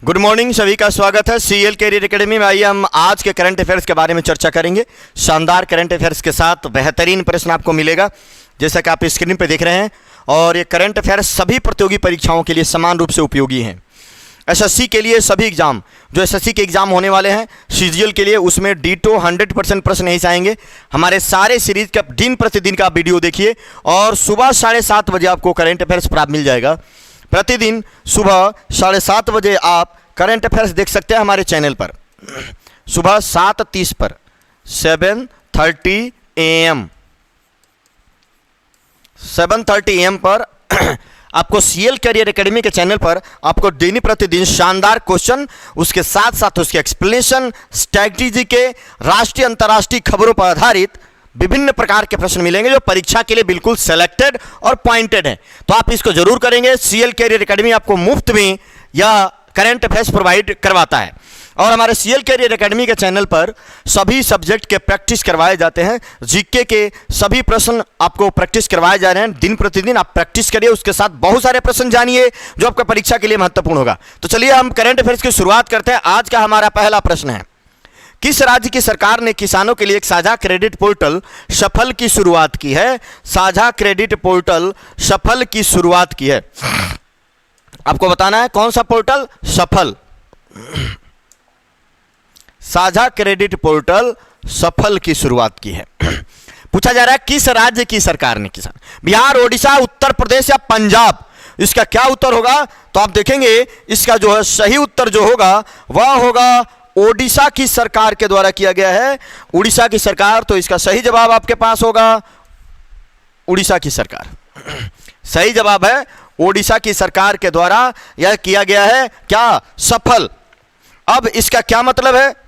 Good morning, सभी का स्वागत है सीएल कैरियर एकेडमी में। आइए हम आज के करंट अफेयर्स के बारे में चर्चा करेंगे। शानदार करंट अफेयर्स के साथ बेहतरीन प्रश्न आपको मिलेगा, जैसा कि आप स्क्रीन पर देख रहे हैं। और ये करंट अफेयर्स सभी प्रतियोगी परीक्षाओं के लिए समान रूप से उपयोगी हैं। एसएससी के लिए सभी एग्जाम, जो एसएससी के एग्जाम होने वाले हैं सीजीएल के लिए, उसमें डीटो 100% प्रश्न नहीं आएंगे। हमारे सारे सीरीज का दिन प्रतिदिन का आप वीडियो देखिए और सुबह 7:30 बजे आपको करंट अफेयर्स प्राप्त मिल जाएगा। प्रतिदिन सुबह 7:30 बजे आप करंट अफेयर्स देख सकते हैं हमारे चैनल पर, सुबह 7:30 पर 7:30 AM 7:30 AM पर आपको सीएल कैरियर एकेडमी के चैनल पर आपको दिन प्रतिदिन शानदार क्वेश्चन, उसके साथ साथ उसके एक्सप्लेनेशन, स्ट्रैटेजी के राष्ट्रीय अंतर्राष्ट्रीय खबरों पर आधारित विभिन्न प्रकार के प्रश्न मिलेंगे, जो परीक्षा के लिए बिल्कुल सेलेक्टेड और पॉइंटेड है। तो आप इसको जरूर करेंगे। सीएल कैरियर एकेडमी आपको मुफ्त में यह करंट अफेयर्स प्रोवाइड करवाता है। और हमारे सीएल कैरियर एकेडमी के चैनल पर सभी सब्जेक्ट के प्रैक्टिस करवाए जाते हैं। जीके के सभी प्रश्न आपको प्रैक्टिस करवाए जा रहे हैं। दिन प्रतिदिन आप प्रैक्टिस करिए, उसके साथ बहुत सारे प्रश्न जानिए जो आपका परीक्षा के लिए महत्वपूर्ण होगा। तो चलिए हम करंट अफेयर्स की शुरुआत करते हैं। आज का हमारा पहला प्रश्न है, किस राज्य की सरकार ने किसानों के लिए एक साझा क्रेडिट पोर्टल सफल की शुरुआत की है? साझा क्रेडिट पोर्टल सफल की शुरुआत की है। आपको बताना है कौन सा पोर्टल? सफल। साझा क्रेडिट पोर्टल सफल की शुरुआत की है। पूछा जा रहा है किस राज्य की सरकार ने किसान, बिहार, ओडिशा, उत्तर प्रदेश या पंजाब? इसका क्या उत्तर होगा? तो आप देखेंगे इसका जो है सही उत्तर जो होगा वह होगा ओडिशा की सरकार के द्वारा किया गया है। उड़ीसा की सरकार। तो इसका सही जवाब आपके पास होगा उड़ीसा की सरकार। सही जवाब है ओडिशा की सरकार के द्वारा यह किया गया है। क्या? सफल। अब इसका क्या मतलब है?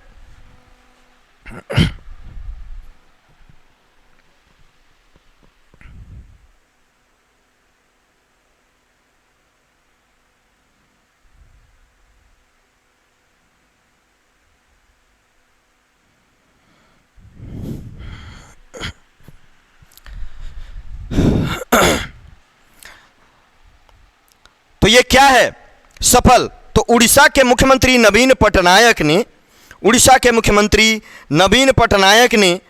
तो ये क्या है? सफल। तो उड़ीसा के मुख्यमंत्री नवीन पटनायक ने, उड़ीसा के मुख्यमंत्री नवीन पटनायक ने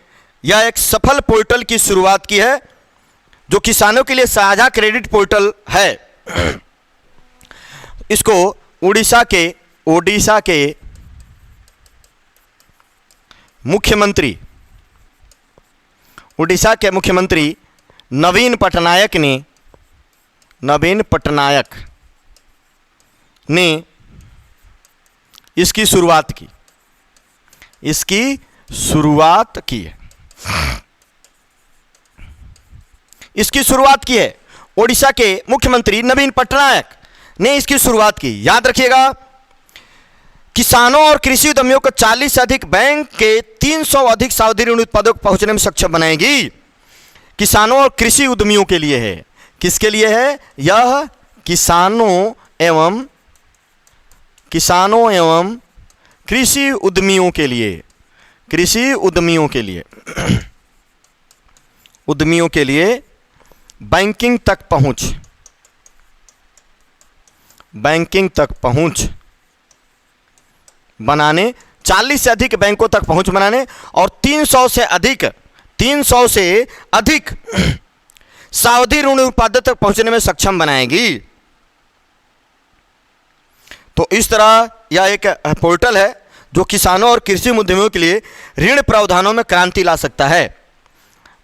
यह एक सफल पोर्टल की शुरुआत की है, जो किसानों के लिए साझा क्रेडिट पोर्टल है। इसको उड़ीसा के मुख्यमंत्री, उड़ीसा के मुख्यमंत्री नवीन पटनायक ने इसकी शुरुआत की। इसकी शुरुआत की है। इसकी शुरुआत की है ओडिशा के मुख्यमंत्री नवीन पटनायक ने इसकी शुरुआत की। याद रखिएगा, किसानों और कृषि उद्यमियों को 40 से अधिक बैंक के 300 अधिक सावधि ऋण उत्पादों को पहुंचने में सक्षम बनाएगी। किसानों और कृषि उद्यमियों के लिए है। किसके लिए है? यह किसानों एवं कृषि उद्यमियों के लिए, कृषि उद्यमियों के लिए, उद्यमियों के लिए बैंकिंग तक पहुंच, बैंकिंग तक पहुंच बनाने, 40 से अधिक बैंकों तक पहुंच बनाने और 300 से अधिक सावधि ऋण उत्पादों तक पहुंचने में सक्षम बनाएगी। तो इस तरह यह एक पोर्टल है जो किसानों और कृषि उद्यमियों के लिए ऋण प्रावधानों में क्रांति ला सकता है।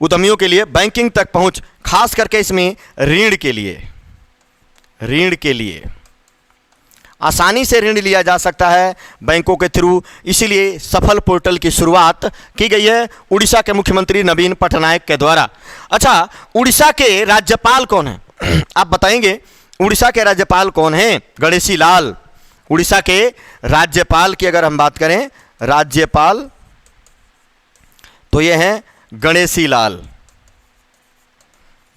उद्यमियों के लिए बैंकिंग तक पहुंच, खास करके इसमें ऋण के लिए आसानी से ऋण लिया जा सकता है बैंकों के थ्रू। इसीलिए सफल पोर्टल की शुरुआत की गई है उड़ीसा के मुख्यमंत्री नवीन पटनायक के द्वारा। अच्छा, उड़ीसा के राज्यपाल कौन है? आप बताएंगे उड़ीसा के राज्यपाल कौन हैं? गणेशी लाल। उड़ीसा के राज्यपाल की अगर हम बात करें, राज्यपाल तो ये हैं गणेशी लाल।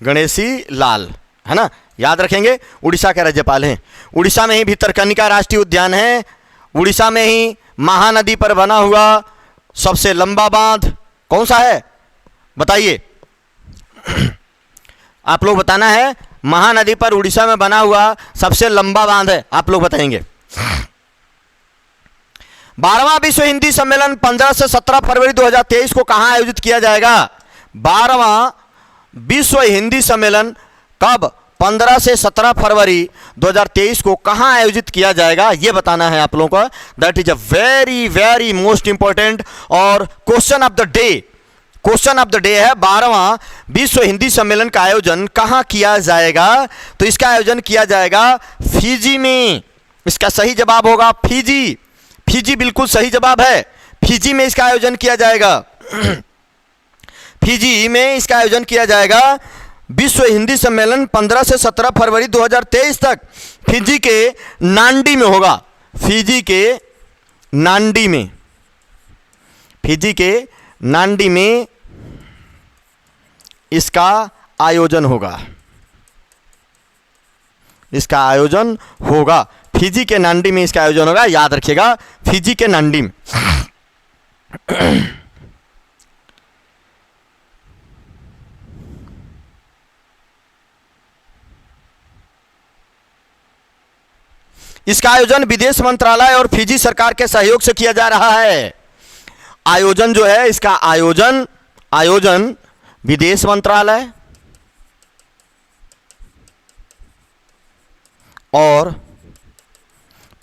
गणेशी लाल है ना, याद रखेंगे, उड़ीसा के राज्यपाल हैं। उड़ीसा में ही भितरकनिका राष्ट्रीय उद्यान है। उड़ीसा में ही महानदी पर बना हुआ सबसे लंबा बांध कौन सा है? बताइए। आप लोग बताना है। महानदी पर उड़ीसा में बना हुआ सबसे लंबा बांध है, आप लोग बताएंगे। 12वां विश्व हिंदी सम्मेलन 15 से 17 फरवरी 2023 को कहां आयोजित किया जाएगा? 12वां विश्व हिंदी सम्मेलन कब 15 से 17 फरवरी 2023 को कहां आयोजित किया जाएगा, यह बताना है आप लोगों को। That is a very very most important और question of the day. Question of the day है 12वां विश्व हिंदी सम्मेलन का आयोजन कहां किया जाएगा? तो इसका आयोजन किया जाएगा फिजी में। इसका सही जवाब होगा फिजी। फिजी बिल्कुल सही जवाब है। फिजी में इसका आयोजन किया जाएगा। फिजी में इसका आयोजन किया जाएगा। विश्व हिंदी सम्मेलन 15 से 17 फरवरी 2023 तक फिजी के नांडी में होगा। फिजी के नांडी में, फिजी के नांडी में इसका आयोजन होगा। इसका आयोजन होगा फिजी के नांडी में, इसका आयोजन होगा। याद रखिएगा, फिजी के नांडी में। इसका आयोजन विदेश मंत्रालय और फिजी सरकार के सहयोग से किया जा रहा है। आयोजन जो है, इसका आयोजन विदेश मंत्रालय और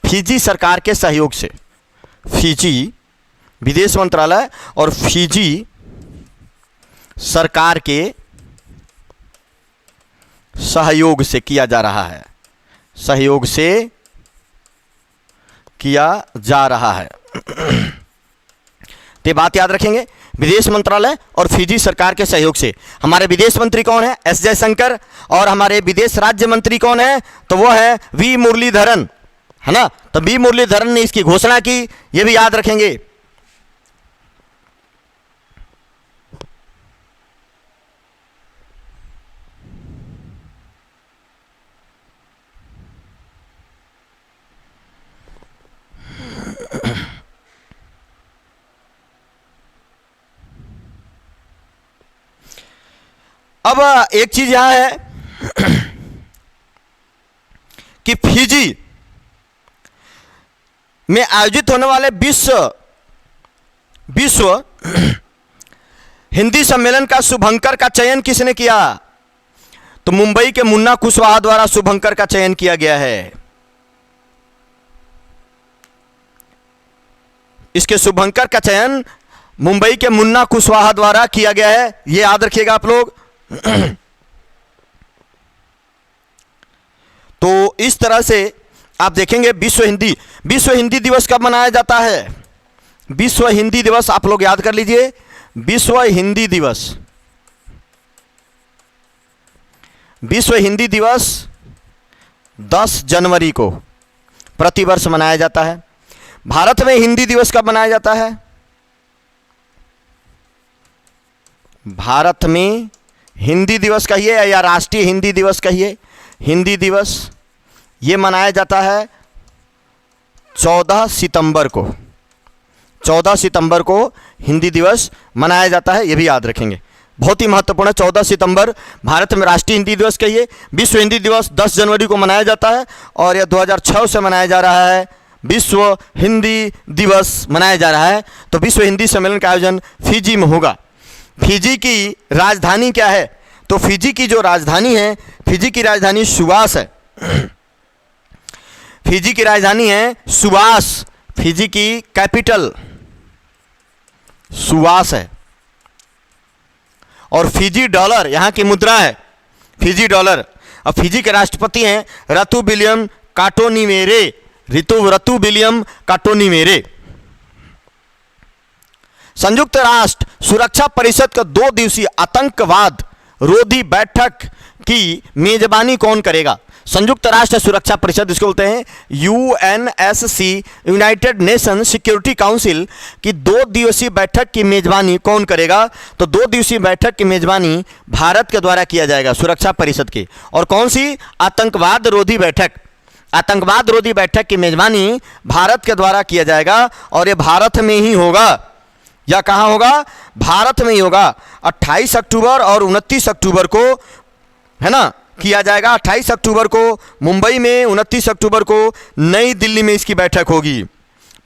फिजी सरकार के सहयोग से, फिजी विदेश मंत्रालय और फिजी सरकार के सहयोग से किया जा रहा है। सहयोग से किया जा रहा है। तो बात याद रखेंगे, विदेश मंत्रालय और फिजी सरकार के सहयोग से। हमारे विदेश मंत्री कौन है? एस जयशंकर। और हमारे विदेश राज्य मंत्री कौन है? तो वो है वी मुरलीधरन, है ना। तो वी मुरलीधरन ने इसकी घोषणा की, ये भी याद रखेंगे। अब एक चीज यहां है कि फिजी में आयोजित होने वाले विश्व हिंदी सम्मेलन का शुभंकर का चयन किसने किया? तो मुंबई के मुन्ना कुशवाहा द्वारा शुभंकर का चयन किया गया है। इसके शुभंकर का चयन मुंबई के मुन्ना कुशवाहा द्वारा किया गया है, यह याद रखिएगा आप लोग। तो इस तरह से आप देखेंगे विश्व हिंदी दिवस कब मनाया जाता है? विश्व हिंदी दिवस आप लोग याद कर लीजिए। विश्व हिंदी दिवस 10 जनवरी को प्रतिवर्ष मनाया जाता है। भारत में हिंदी दिवस कब मनाया जाता है? भारत में हिंदी दिवस कहिए या राष्ट्रीय हिंदी दिवस कहिए, हिंदी दिवस ये मनाया जाता है 14 सितंबर को। 14 सितंबर को हिंदी दिवस मनाया जाता है, ये भी याद रखेंगे, बहुत ही महत्वपूर्ण है। 14 सितंबर भारत में राष्ट्रीय हिंदी दिवस कहिए। विश्व हिंदी दिवस 10 जनवरी को मनाया जाता है और यह 2006 से मनाया जा रहा है। विश्व हिंदी दिवस मनाया जा रहा है। तो विश्व हिंदी सम्मेलन का आयोजन फिजी में होगा। फिजी की राजधानी क्या है? तो फिजी की जो राजधानी है, फिजी की राजधानी सुवास है। फिजी की राजधानी है सुवास। फिजी की कैपिटल सुवास है। और फिजी डॉलर यहां की मुद्रा है, फिजी डॉलर। अब फिजी के राष्ट्रपति हैं रतु विलियम काटोनीमेरे। रतु विलियम काटोनीमेरे। संयुक्त राष्ट्र सुरक्षा परिषद का 2 दिवसीय आतंकवाद रोधी बैठक की मेजबानी कौन करेगा? संयुक्त राष्ट्र सुरक्षा परिषद, इसको बोलते हैं UNSC, United nation security council की 2 दिवसीय बैठक की मेजबानी कौन करेगा? तो 2 दिवसीय बैठक की मेजबानी भारत के द्वारा किया जाएगा, सुरक्षा परिषद की। और कौन सी? आतंकवाद रोधी बैठक। आतंकवाद रोधी बैठक की मेजबानी भारत के द्वारा किया जाएगा और ये भारत में ही होगा। या कहाँ होगा? भारत में ही होगा। 28 अक्टूबर और 29 अक्टूबर को, है ना, किया जाएगा। 28 अक्टूबर को मुंबई में, 29 अक्टूबर को नई दिल्ली में इसकी बैठक होगी।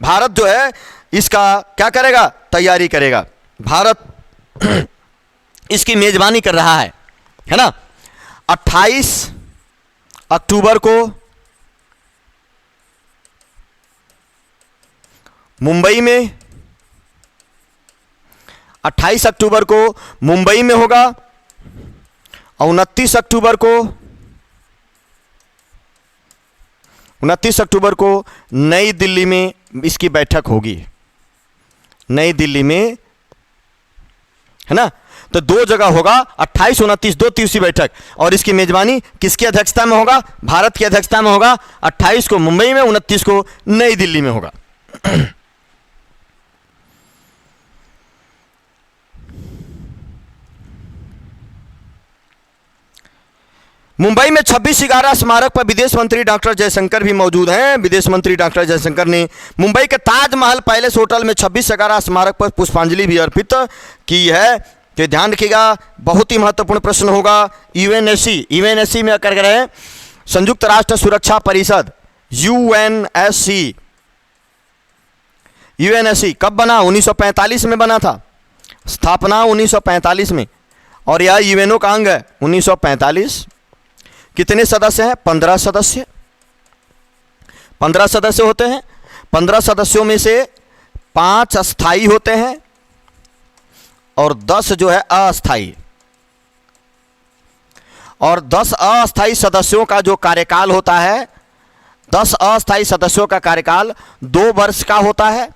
भारत जो है इसका क्या करेगा, तैयारी करेगा। भारत इसकी मेजबानी कर रहा है ना। 28 अक्टूबर को मुंबई में, 28 अक्टूबर को मुंबई में होगा और 29 अक्टूबर को नई दिल्ली में इसकी बैठक होगी, नई दिल्ली में, है ना। तो दो जगह होगा, 28 29, 2 दिवसीय बैठक। और इसकी मेजबानी किसकी अध्यक्षता में होगा, भारत की अध्यक्षता में होगा। 28 को मुंबई में, 29 को नई दिल्ली में होगा। मुंबई में 26/11 स्मारक पर विदेश मंत्री डॉक्टर जयशंकर भी मौजूद हैं। विदेश मंत्री डॉक्टर जयशंकर ने मुंबई के ताजमहल पैलेस होटल में 26/11 स्मारक पर पुष्पांजलि भी अर्पित की है। तो ध्यान रखिएगा, बहुत ही महत्वपूर्ण प्रश्न होगा। यूएनएससी में कर रहे हैं, संयुक्त राष्ट्र सुरक्षा परिषद, यूएनएससी कब बना, 1945 में बना था, स्थापना 1945 में, और यह यूएनओ का अंग है। 1945। कितने सदस्य हैं, 15 सदस्य। 15 सदस्य होते हैं। 15 सदस्यों में से 5 अस्थाई होते हैं और 10 जो है अस्थाई। और 10 अस्थाई सदस्यों का जो कार्यकाल होता है, 10 अस्थाई सदस्यों का कार्यकाल 2 वर्ष का होता है,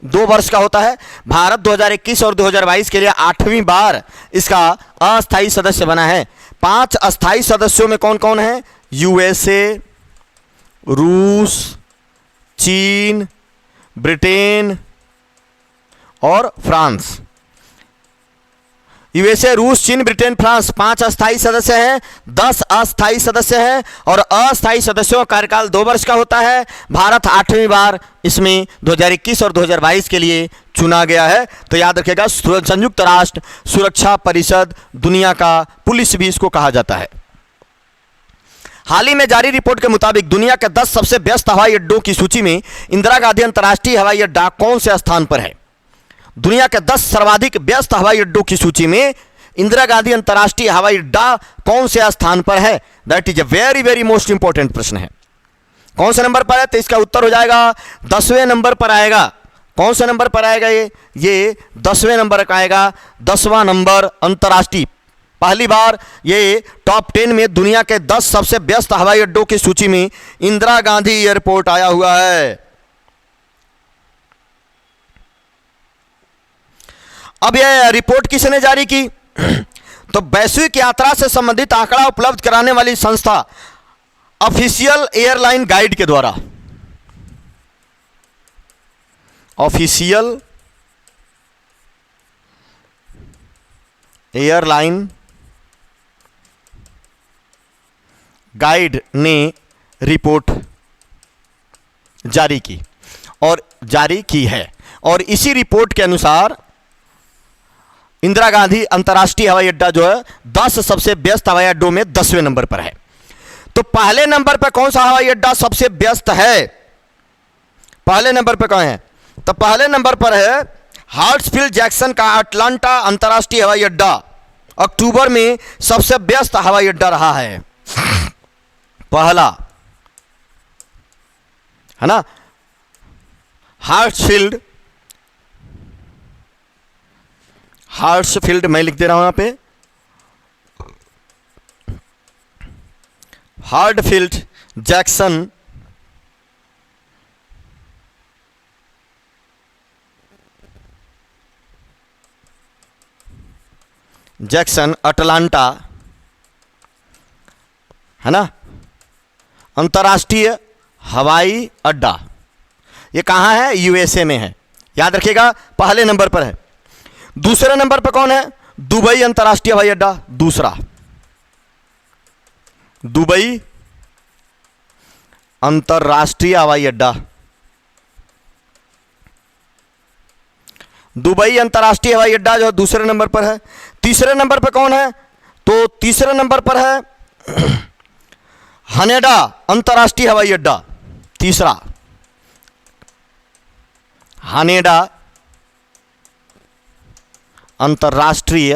2 वर्ष का होता है। भारत 2021 और 2022 के लिए 8वीं बार इसका अस्थाई सदस्य बना है। 5 अस्थाई सदस्यों में कौन कौन है, यूएसए, रूस, चीन, ब्रिटेन और फ्रांस। यूएसए, रूस, चीन, ब्रिटेन, फ्रांस 5 अस्थाई सदस्य हैं, 10 अस्थाई सदस्य हैं और अस्थाई सदस्यों का कार्यकाल 2 वर्ष का होता है। भारत 8वीं बार इसमें 2021 और 2022 के लिए चुना गया है। तो याद रखिएगा, संयुक्त राष्ट्र सुरक्षा परिषद, दुनिया का पुलिस भी इसको कहा जाता है। हाल ही में जारी रिपोर्ट के मुताबिक दुनिया के 10 सबसे व्यस्त हवाई अड्डों की सूची में इंदिरा गांधी अंतर्राष्ट्रीय हवाई अड्डा कौन से स्थान पर है। दुनिया के 10 सर्वाधिक व्यस्त हवाई अड्डों की सूची में इंदिरा गांधी अंतर्राष्ट्रीय हवाई अड्डा कौन से स्थान पर है। That is a very very most important प्रश्न है। कौन से नंबर पर है, तो इसका उत्तर हो जाएगा 10वें नंबर पर आएगा। कौन से नंबर पर आएगा, ये 10वें नंबर का आएगा, 10वां नंबर अंतर्राष्ट्रीय। पहली बार ये टॉप 10 में दुनिया के 10 सबसे व्यस्त हवाई अड्डों की सूची में इंदिरा गांधी एयरपोर्ट आया हुआ है। अब यह रिपोर्ट किसने जारी की, तो वैश्विक यात्रा से संबंधित आंकड़ा उपलब्ध कराने वाली संस्था ऑफिशियल एयरलाइन गाइड के द्वारा, ऑफिशियल एयरलाइन गाइड ने रिपोर्ट जारी की है और इसी रिपोर्ट के अनुसार इंदिरा गांधी अंतर्राष्ट्रीय हवाई अड्डा जो है 10 सबसे व्यस्त हवाई अड्डों में 10वें नंबर पर है। तो पहले नंबर पर कौन सा हवाई अड्डा सबसे व्यस्त है, पहले नंबर पर कौन है, तो पहले नंबर पर है हार्ट्सफील्ड जैक्सन का अटलांटा अंतर्राष्ट्रीय हवाई अड्डा। अक्टूबर में सबसे व्यस्त हवाई अड्डा रहा है, पहला, है ना, हार्ट्सफील्ड मैं लिख दे रहा हूं यहां पे, हार्ट्सफील्ड जैक्सन अटलांटा, है ना, अंतर्राष्ट्रीय हवाई अड्डा। ये कहां है, यूएसए में है। याद रखिएगा, पहले नंबर पर है। दूसरे नंबर पर कौन है, दुबई अंतर्राष्ट्रीय हवाई अड्डा, दूसरा, दुबई अंतर्राष्ट्रीय हवाई अड्डा, दुबई अंतर्राष्ट्रीय हवाई अड्डा जो दूसरे नंबर पर है। तीसरे नंबर पर कौन है, तो तीसरे नंबर पर है हनेडा अंतर्राष्ट्रीय हवाई अड्डा, तीसरा, हानेडा अंतर्राष्ट्रीय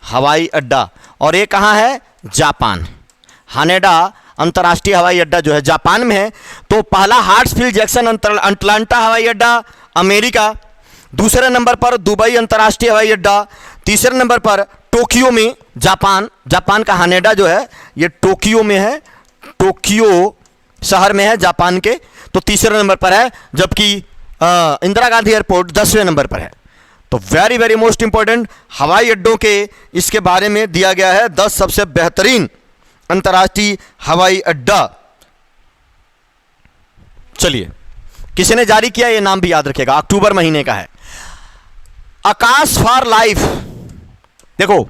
हवाई अड्डा, और ये कहाँ है? जापान। हानेडा अंतर्राष्ट्रीय हवाई अड्डा जो है जापान में है। तो पहला हार्ट्सफील्ड जैक्सन अटलांटा हवाई अड्डा अमेरिका, दूसरे नंबर पर दुबई अंतर्राष्ट्रीय हवाई अड्डा, तीसरे नंबर पर टोक्यो में जापान। जापान का हानेडा जो है ये टोक्यो में है, टोक्यो शहर में है जापान के, तो तीसरे नंबर पर है। जबकि इंदिरा गांधी एयरपोर्ट 10वें नंबर पर है। तो वेरी वेरी मोस्ट इंपॉर्टेंट हवाई अड्डों के इसके बारे में दिया गया है 10 सबसे बेहतरीन अंतर्राष्ट्रीय हवाई अड्डा। चलिए, किसी ने जारी किया, ये नाम भी याद रखेगा, अक्टूबर महीने का है। आकाश फॉर लाइफ, देखो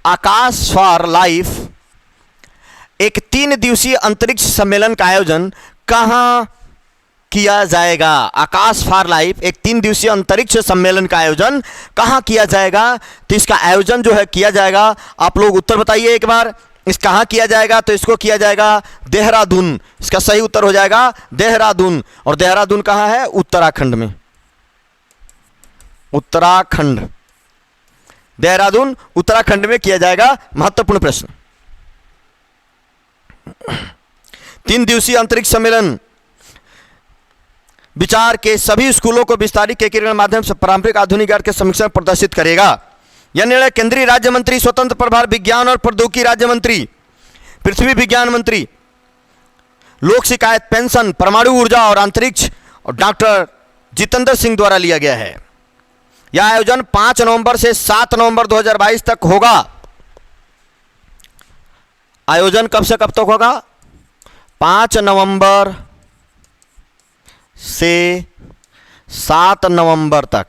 आकाश फॉर लाइफ एक 3 दिवसीय अंतरिक्ष सम्मेलन का आयोजन कहां किया जाएगा? आकाश फॉर लाइफ एक 3 दिवसीय अंतरिक्ष सम्मेलन का आयोजन कहां किया जाएगा? तो इसका आयोजन जो है किया जाएगा, आप लोग उत्तर बताइए एक बार, इस कहां किया जाएगा? तो इसको किया जाएगा देहरादून। इसका सही उत्तर हो जाएगा देहरादून। और देहरादून कहां है? उत्तराखंड में। उत्तराखंड, देहरादून उत्तराखंड में किया जाएगा। महत्वपूर्ण प्रश्न, 3 दिवसीय अंतरिक्ष सम्मेलन विचार के सभी स्कूलों को विस्तारित एकीकरण माध्यम से पारंपरिक आधुनिक ज्ञान के समीक्षण प्रदर्शित करेगा। यह निर्णय केंद्रीय राज्य मंत्री, स्वतंत्र प्रभार विज्ञान और प्रौद्योगिकी राज्य मंत्री, पृथ्वी विज्ञान मंत्री, लोक शिकायत, पेंशन, परमाणु ऊर्जा और अंतरिक्ष और डॉक्टर जितेंद्र सिंह द्वारा लिया गया है। यह आयोजन 5 नवंबर से 7 नवंबर 2022 तक होगा। आयोजन कब से कब तक होगा? 5 नवंबर से 7 नवंबर तक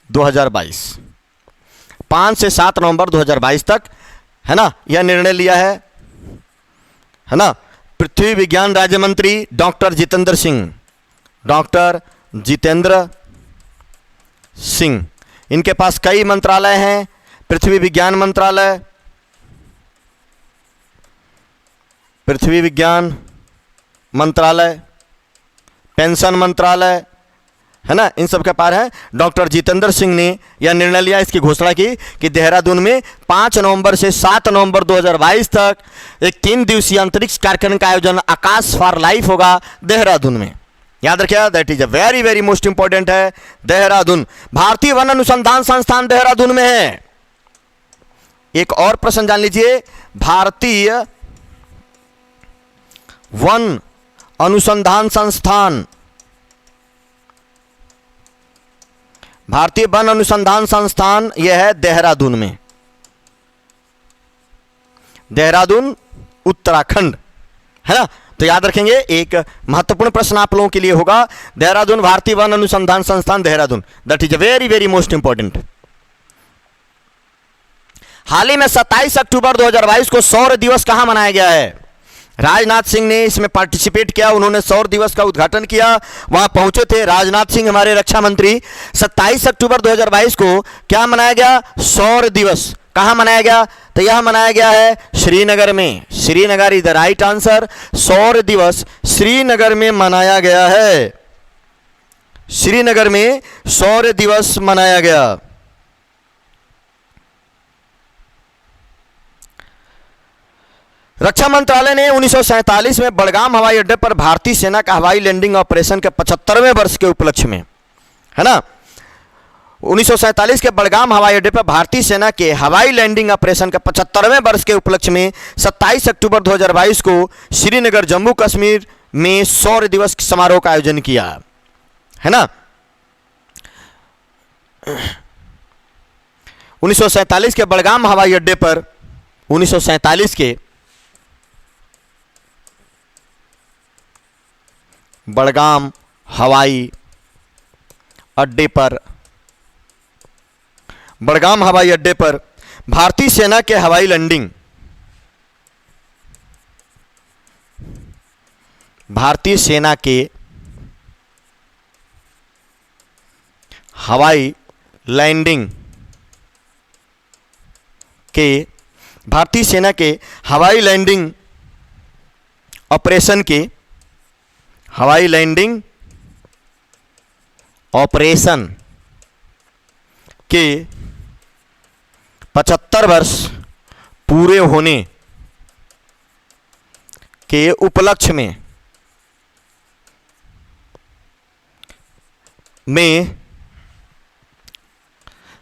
2022, 5 से 7 नवंबर 2022 तक, है ना, यह निर्णय लिया है ना। पृथ्वी विज्ञान राज्य मंत्री डॉक्टर जितेंद्र सिंह, डॉक्टर जितेंद्र सिंह, इनके पास कई मंत्रालय हैं। पृथ्वी विज्ञान मंत्रालय, पृथ्वी विज्ञान मंत्रालय, पेंशन मंत्रालय, है ना, इन सब के पार है। डॉक्टर जितेंद्र सिंह ने यह निर्णय लिया, इसकी घोषणा की कि देहरादून में 5 नवंबर से 7 नवंबर 2022 तक एक 3 दिवसीय अंतरिक्ष कार्यक्रम का आयोजन आकाश फॉर लाइफ होगा देहरादून में। याद रखिए, that is a very very most important है देहरादून। भारतीय वन अनुसंधान संस्थान देहरादून में है। एक और प्रश्न जान लीजिए, भारतीय वन अनुसंधान संस्थान, भारतीय वन अनुसंधान संस्थान यह है देहरादून में, देहरादून उत्तराखंड, है ना। तो याद रखेंगे, एक महत्वपूर्ण प्रश्न आप लोगों के लिए होगा, देहरादून भारतीय वन अनुसंधान संस्थान Dehradun, that is a very very most important. हाल ही में 27 अक्टूबर 2022 को सौर दिवस कहां मनाया गया है? राजनाथ सिंह ने इसमें पार्टिसिपेट किया, उन्होंने सौर दिवस का उद्घाटन किया, वहां पहुंचे थे राजनाथ सिंह हमारे रक्षा मंत्री। 27 अक्टूबर 2022 को क्या मनाया गया? सौर दिवस। कहां मनाया गया? तो यह मनाया गया है श्रीनगर में। Srinagar is the right answer. सौर दिवस श्रीनगर में मनाया गया है, श्रीनगर में सौर दिवस मनाया गया। रक्षा मंत्रालय ने 1947 में बड़गाम हवाई अड्डे पर भारतीय सेना का हवाई लैंडिंग ऑपरेशन के 75वें वर्ष के उपलक्ष्य में, है ना, 1947 के बड़गाम हवाई अड्डे पर भारतीय सेना के हवाई लैंडिंग ऑपरेशन के 75वें वर्ष के उपलक्ष्य में 27 अक्टूबर 2022 को श्रीनगर जम्मू कश्मीर में सौर दिवस समारोह का आयोजन किया, है ना। 1947 के बड़गाम हवाई अड्डे पर 1947 के बड़गाम हवाई अड्डे पर, बड़गाम हवाई अड्डे पर भारतीय सेना के हवाई लैंडिंग, भारतीय सेना के हवाई लैंडिंग के, भारतीय सेना के हवाई लैंडिंग ऑपरेशन के, हवाई लैंडिंग ऑपरेशन के 75 वर्ष पूरे होने के उपलक्ष्य में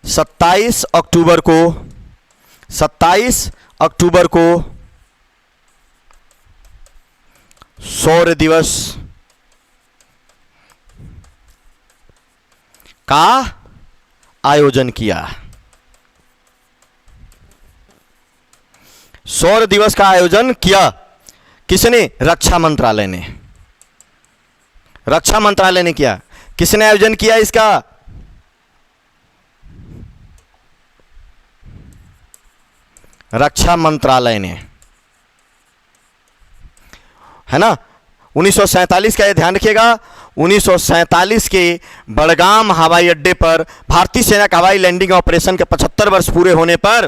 27 अक्टूबर को शौर्य दिवस का आयोजन किया। शौर्य दिवस का आयोजन किया किसने? रक्षा मंत्रालय ने। रक्षा मंत्रालय ने किया। किसने आयोजन किया इसका? रक्षा मंत्रालय ने, है ना। 1947 का, ये ध्यान रखिएगा, 1947 के बड़गाम हवाई अड्डे पर भारतीय सेना का हवाई लैंडिंग ऑपरेशन के 75 वर्ष पूरे होने पर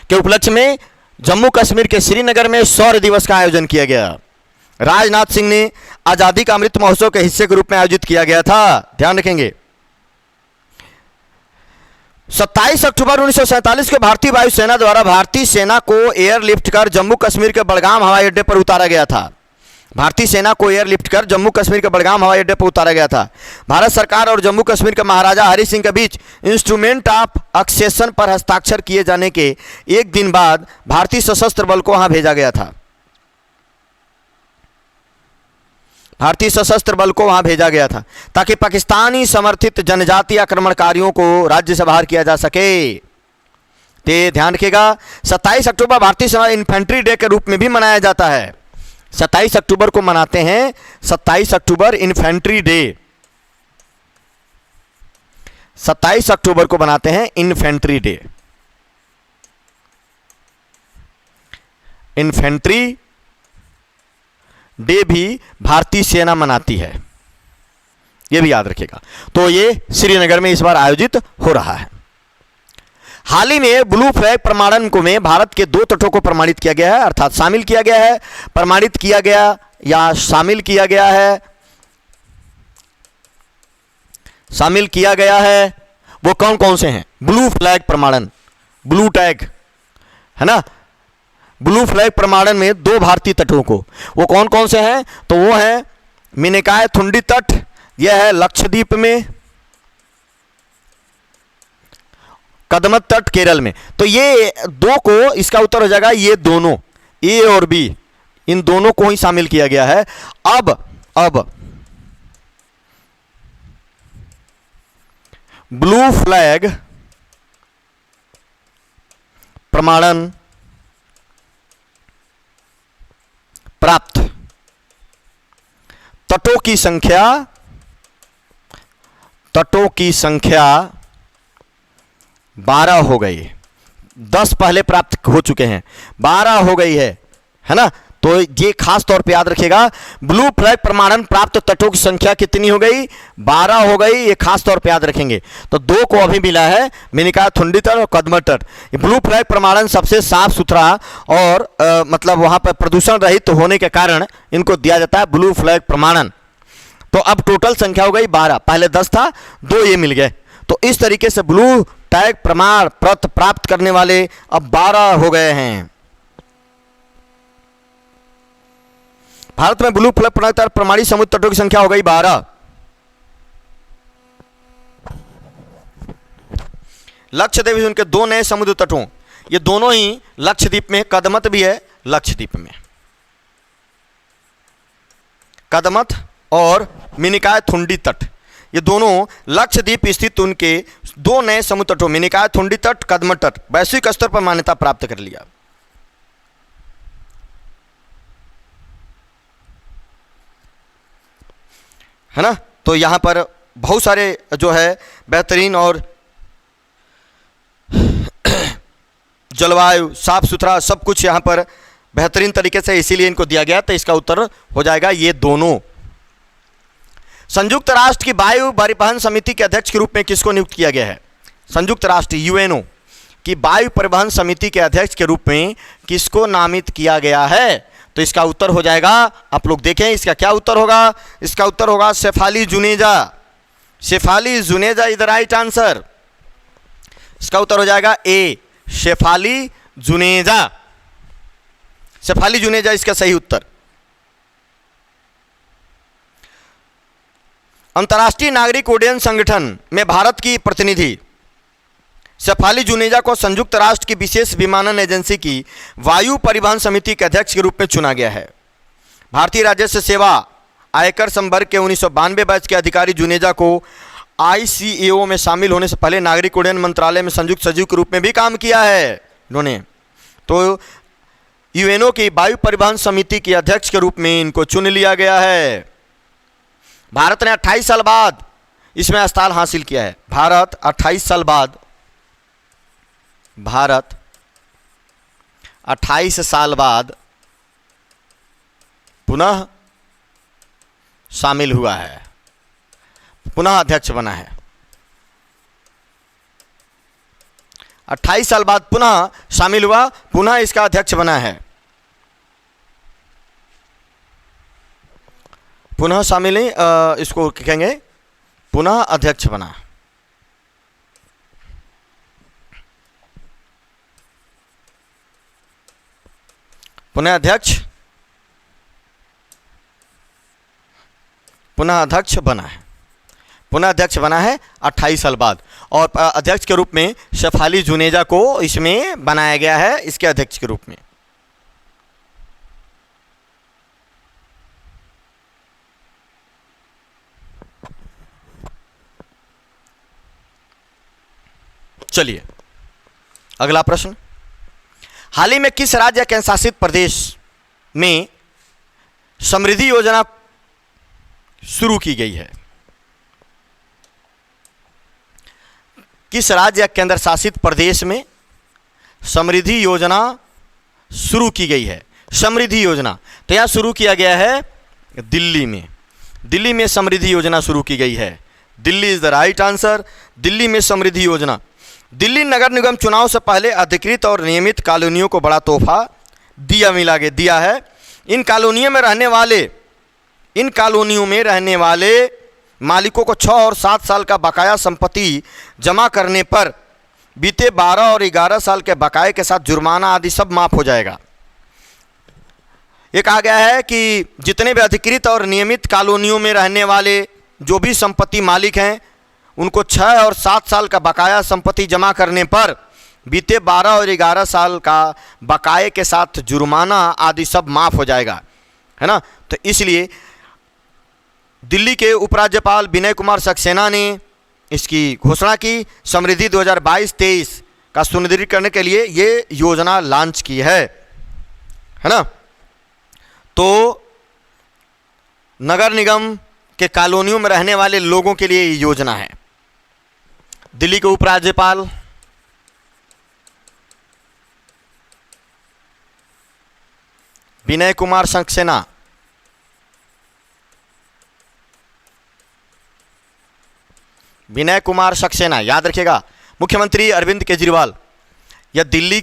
के उपलक्ष्य में जम्मू कश्मीर के श्रीनगर में शौर्य दिवस का आयोजन किया गया। राजनाथ सिंह ने आजादी का अमृत महोत्सव के हिस्से के रूप में आयोजित किया गया था। ध्यान रखेंगे। 27 अक्टूबर 1947 को भारतीय वायुसेना द्वारा भारतीय सेना को एयरलिफ्ट कर जम्मू कश्मीर के बड़गाम हवाई अड्डे पर उतारा गया था। भारतीय सेना को एयरलिफ्ट कर जम्मू कश्मीर के बड़गाम हवाई अड्डे पर उतारा गया था। भारत सरकार और जम्मू कश्मीर के महाराजा हरि सिंह के बीच इंस्ट्रूमेंट ऑफ एक्सेशन पर हस्ताक्षर किए जाने के एक दिन बाद भारतीय सशस्त्र बल को वहां भेजा गया था। भारतीय सशस्त्र बल को वहां भेजा गया था ताकि पाकिस्तानी समर्थित जनजातीय आक्रमणकारियों को राज्य से बाहर किया जा सके। तो ध्यान रखिएगा, 27 अक्टूबर भारतीय सेना इन्फेंट्री डे के रूप में भी मनाया जाता है। 27 अक्टूबर को मनाते हैं, 27 अक्टूबर इन्फेंट्री डे। 27 अक्टूबर को मनाते हैं इन्फेंट्री डे। इन्फेंट्री डे भी भारतीय सेना मनाती है, यह भी याद रखिएगा। तो ये श्रीनगर में इस बार आयोजित हो रहा है। हाल ही में ब्लू फ्लैग प्रमाणन को में भारत के 2 तटों को प्रमाणित किया गया है, अर्थात शामिल किया गया है। प्रमाणित किया गया या शामिल किया गया है, शामिल किया गया है, वो कौन कौन से हैं? ब्लू फ्लैग प्रमाणन, ब्लू टैग, है ना। ब्लू फ्लैग प्रमाणन में 2 भारतीय तटों को, वो कौन कौन से हैं? तो वो है मिनिकॉय थुंडी तट, यह है लक्षद्वीप में, कदमत तट केरल में। तो ये 2 को, इसका उत्तर हो जाएगा ये दोनों, ए और बी, इन दोनों को ही शामिल किया गया है। अब ब्लू फ्लैग प्रमाणन प्राप्त तटों की संख्या 12 हो गई। 10 पहले प्राप्त हो चुके हैं, 12 हो गई है ना। तो ये खास तौर पे याद रखिएगा, ब्लू फ्लैग प्रमाणन प्राप्त तटों की संख्या कितनी हो गई? 12 हो गई। ये खास तौर पे याद रखेंगे। तो 2 को अभी मिला है, मिनिकॉय थुंडी तट और कदमत तट। ब्लू फ्लैग प्रमाणन सबसे साफ सुथरा और मतलब वहां पर प्रदूषण रहित होने के कारण इनको दिया जाता है ब्लू फ्लैग प्रमाणन। तो अब टोटल संख्या हो गई 12, पहले 10 था, 2 ये मिल गए। तो इस तरीके से ब्लू टैग प्रमाण पत्र प्राप्त करने वाले अब 12 हो गए हैं। भारत में ब्लू फ्लैग प्रमाणित समुद्र तटों की संख्या हो गई 12। लक्षद्वीप उनके 2 नए समुद्र तटों, ये दोनों ही लक्षद्वीप में, कदमत भी है लक्षद्वीप में, कदमत और मिनिकॉय थुंडी तट, ये दोनों लक्षद्वीप स्थित उनके 2 नए समुद्र तटों मिनिकॉय थुंडी तट, कदमत तट वैश्विक स्तर पर मान्यता प्राप्त कर लिया। है ना। तो यहां पर बहुत सारे जो है बेहतरीन और जलवायु साफ सुथरा सब कुछ यहां पर बेहतरीन तरीके से इसीलिए इनको दिया गया। तो इसका उत्तर हो जाएगा ये दोनों। संयुक्त राष्ट्र की वायु परिवहन समिति के अध्यक्ष के रूप में किसको नियुक्त किया गया है? संयुक्त राष्ट्र यूएनओ की वायु परिवहन समिति के अध्यक्ष के रूप में किसको नामित किया गया है? तो इसका उत्तर हो जाएगा, आप लोग देखें इसका क्या उत्तर होगा। इसका उत्तर होगा Shefali Juneja. Shefali Juneja is the right answer. इसका उत्तर हो जाएगा ए, शेफाली जुनेजा। शेफाली जुनेजा इसका सही उत्तर। अंतर्राष्ट्रीय नागरिक उड्डयन संगठन में भारत की प्रतिनिधि शेफाली जुनेजा को संयुक्त राष्ट्र की विशेष विमानन एजेंसी की वायु परिवहन समिति के अध्यक्ष के रूप में चुना गया है। भारतीय राजस्व सेवा आयकर संवर्ग के 1992 बैच के अधिकारी जुनेजा को ICAO में शामिल होने से पहले नागरिक उड्डयन मंत्रालय में संयुक्त सचिव के रूप में भी काम किया है इन्होंने। तो UNO की वायु परिवहन समिति के अध्यक्ष के रूप में इनको चुन लिया गया है। भारत ने 28 साल बाद इसमें स्थान हासिल किया है। भारत 28 साल बाद, भारत 28 साल बाद पुनः शामिल हुआ है, पुनः अध्यक्ष बना है। 28 साल बाद पुनः शामिल हुआ, पुनः इसका अध्यक्ष बना है। पुनः शामिल नहीं, इसको कहेंगे पुनः अध्यक्ष बना। पुनः अध्यक्ष, पुनः अध्यक्ष बना है, पुनः अध्यक्ष बना है 28 साल बाद। और अध्यक्ष के रूप में शेफाली जुनेजा को इसमें बनाया गया है, इसके अध्यक्ष के रूप में। चलिए अगला प्रश्न। हाल ही में किस राज्य या केंद्र शासित प्रदेश में समृद्धि योजना शुरू की गई है? किस राज्य या केंद्र शासित प्रदेश में समृद्धि योजना शुरू की गई है? समृद्धि योजना तो यह शुरू किया गया है दिल्ली में। दिल्ली में समृद्धि योजना शुरू की गई है। Delhi is the right answer. Delhi में समृद्धि योजना। दिल्ली नगर निगम चुनाव से पहले अधिकृत और नियमित कॉलोनियों को बड़ा तोहफा दिया है। इन कॉलोनियों में रहने वाले मालिकों को 6 और 7 साल का बकाया संपत्ति जमा करने पर बीते 12 और 11 साल के बकाये के साथ जुर्माना आदि सब माफ हो जाएगा। ये कहा गया है कि जितने भी अधिकृत और नियमित कॉलोनियों में रहने वाले जो भी संपत्ति मालिक हैं, उनको 6 और 7 साल का बकाया संपत्ति जमा करने पर बीते 12 और 11 साल का बकाये के साथ जुर्माना आदि सब माफ हो जाएगा, है ना। तो इसलिए दिल्ली के उपराज्यपाल विनय कुमार सक्सेना ने इसकी घोषणा की। समृद्धि 2022-23 का सुनिश्चित करने के लिए ये योजना लॉन्च की है ना। तो नगर निगम के कॉलोनियों में रहने वाले लोगों के लिए ये योजना है। दिल्ली के उपराज्यपाल विनय कुमार सक्सेना, विनय कुमार सक्सेना याद रखिएगा। मुख्यमंत्री अरविंद केजरीवाल यह दिल्ली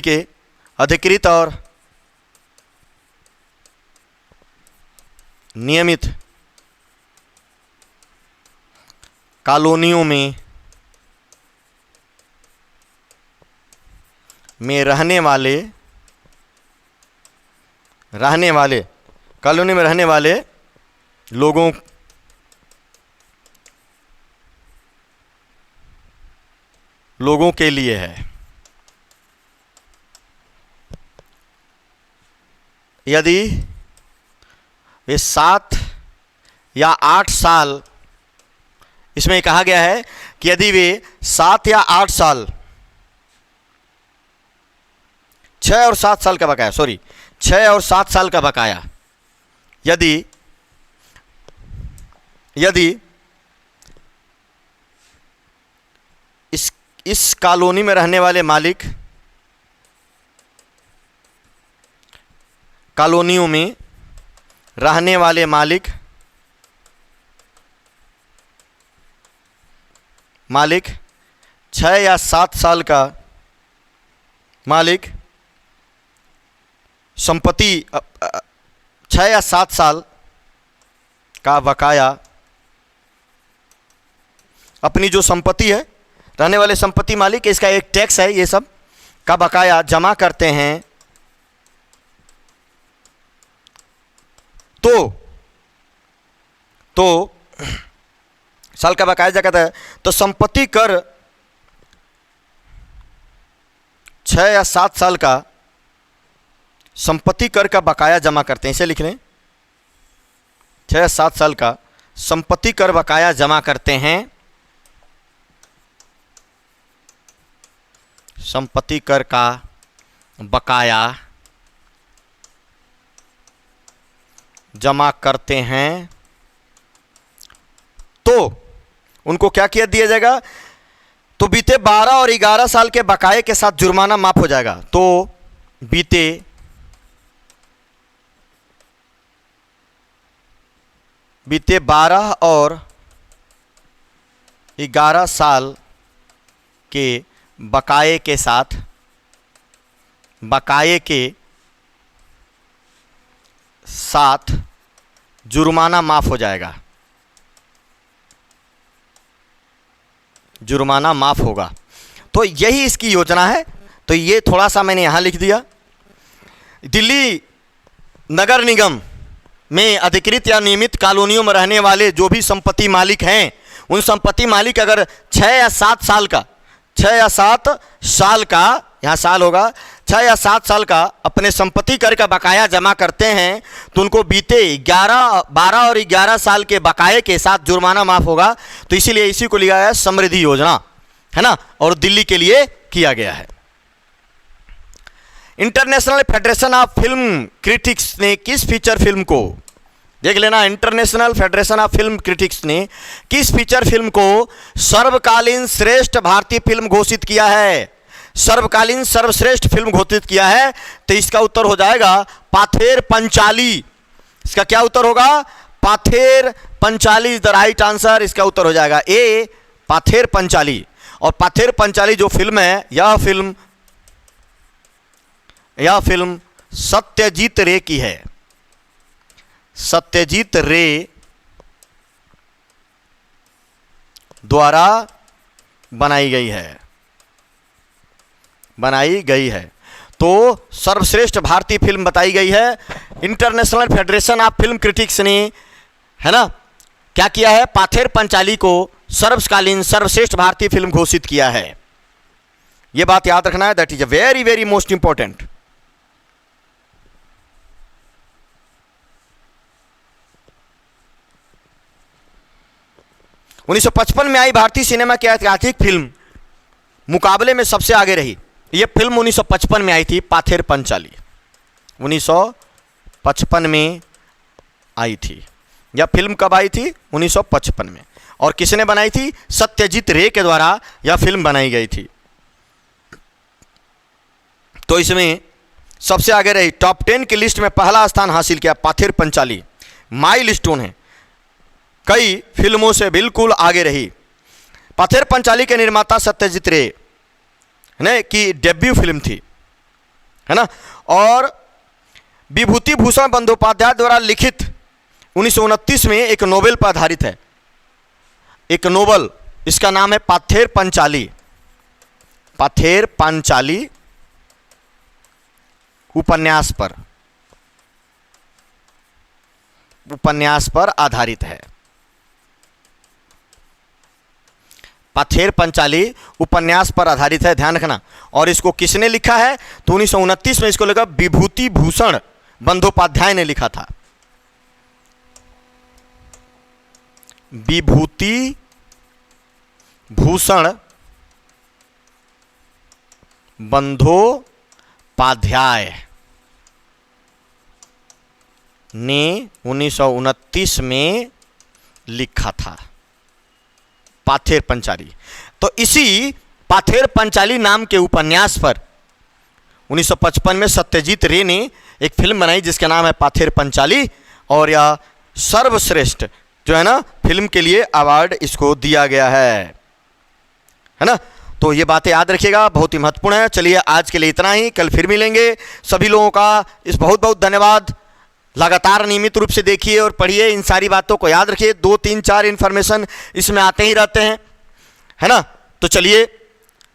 के अधिकृत और नियमित कॉलोनियों में रहने वाले कॉलोनी में रहने वाले लोगों के लिए है। यदि वे 7 या 8 साल, इसमें कहा गया है कि यदि वे 7 या 8 साल, 6 और 7 साल का बकाया, 6 और 7 साल का बकाया, यदि इस कॉलोनी में रहने वाले मालिक कॉलोनियों में रहने वाले मालिक 6 या 7 साल का मालिक संपत्ति 6 या 7 साल का बकाया अपनी जो संपत्ति है, रहने वाले संपत्ति मालिक, इसका एक टैक्स है, ये सब का बकाया जमा करते हैं तो साल का बकाया जमा करता है तो संपत्ति कर 6 या 7 साल का संपत्ति कर का बकाया जमा करते हैं। इसे लिख लें, 6 या 7 साल का संपत्ति कर बकाया जमा करते हैं। संपत्ति कर का बकाया जमा करते हैं तो उनको क्या किया दिया जाएगा, तो बीते 12 और 11 साल के बकाये के साथ जुर्माना माफ हो जाएगा। तो बीते 12 और 11 साल के बकाये के साथ जुर्माना माफ हो जाएगा, जुर्माना माफ होगा। तो यही इसकी योजना है। तो ये थोड़ा सा मैंने यहां लिख दिया। दिल्ली नगर निगम में अधिकृत या नियमित कॉलोनियों में रहने वाले जो भी संपत्ति मालिक हैं, उन संपत्ति मालिक अगर 6 या 7 साल का, 6 या 7 साल का, यहाँ साल होगा, 6 या 7 साल का अपने संपत्ति कर का बकाया जमा करते हैं तो उनको बीते 12 और 11 साल के बकाये के साथ जुर्माना माफ होगा। तो इसीलिए इसी को लिया है समृद्धि योजना, है ना, और दिल्ली के लिए किया गया है। International federation of film critics ने किस फीचर फिल्म को, देख लेना, international federation of film critics ने किस फीचर फिल्म को सर्वकालीन श्रेष्ठ भारतीय फिल्म घोषित किया है, सर्वकालीन सर्वश्रेष्ठ फिल्म घोषित किया है? तो इसका उत्तर हो जाएगा पाथेर पंचाली। इसका क्या उत्तर होगा? Pather Panchali is the right answer. इसका उत्तर हो जाएगा ए, पाथेर पंचाली। और पाथेर पंचाली जो फिल्म है, यह फिल्म सत्यजीत रे की है। सत्यजीत रे द्वारा बनाई गई है। तो सर्वश्रेष्ठ भारतीय फिल्म बताई गई है। International federation of film critics ने, है ना, क्या किया है, पाथेर पंचाली को सर्वकालीन सर्वश्रेष्ठ भारतीय फिल्म घोषित किया है। यह बात याद रखना है, that is a very very most important. उन्नीस सौ 55 में आई भारतीय सिनेमा की ऐतिहासिक फिल्म मुकाबले में सबसे आगे रही। यह फिल्म 1955 में आई थी, पाथेर पंचाली 1955 में आई थी। यह फिल्म कब आई थी? 1955 में। और किसने बनाई थी? सत्यजीत रे के द्वारा यह फिल्म बनाई गई थी। तो इसमें सबसे आगे रही, टॉप 10 की लिस्ट में पहला स्थान हासिल किया पाथेर पंचाली। माइलस्टोन है, कई फिल्मों से बिल्कुल आगे रही। पाथेर पंचाली के निर्माता सत्यजीत रे ने की डेब्यू फिल्म थी, है ना, और विभूति भूषण बंदोपाध्याय द्वारा लिखित 1929 में एक नोवेल पर आधारित है। एक नोवेल, इसका नाम है पाथेर पंचाली। पाथेर पंचाली उपन्यास पर आधारित है। पाथेर पंचाली उपन्यास पर आधारित है, ध्यान रखना। और इसको किसने लिखा है? तो 1929 में इसको लिखा विभूति भूषण बंदोपाध्याय ने लिखा था। विभूति भूषण बंदोपाध्याय ने 1929 में लिखा था पाथेर पंचाली। तो इसी पाथेर पंचाली नाम के उपन्यास पर 1955 में सत्यजीत रे ने एक फिल्म बनाई जिसका नाम है पाथेर पंचाली, और यह सर्वश्रेष्ठ जो है ना फिल्म के लिए अवार्ड इसको दिया गया है ना। तो ये बातें याद रखिएगा, बहुत ही महत्वपूर्ण है। चलिए आज के लिए इतना ही, कल फिर मिलेंगे। सभी लोगों का इस बहुत बहुत धन्यवाद। लगातार नियमित रूप से देखिए और पढ़िए, इन सारी बातों को याद रखिए। 2 3 4 इन्फॉर्मेशन इसमें आते ही रहते हैं, है ना। तो चलिए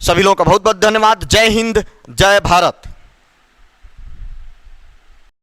सभी लोगों का बहुत बहुत धन्यवाद। जय हिंद, जय भारत।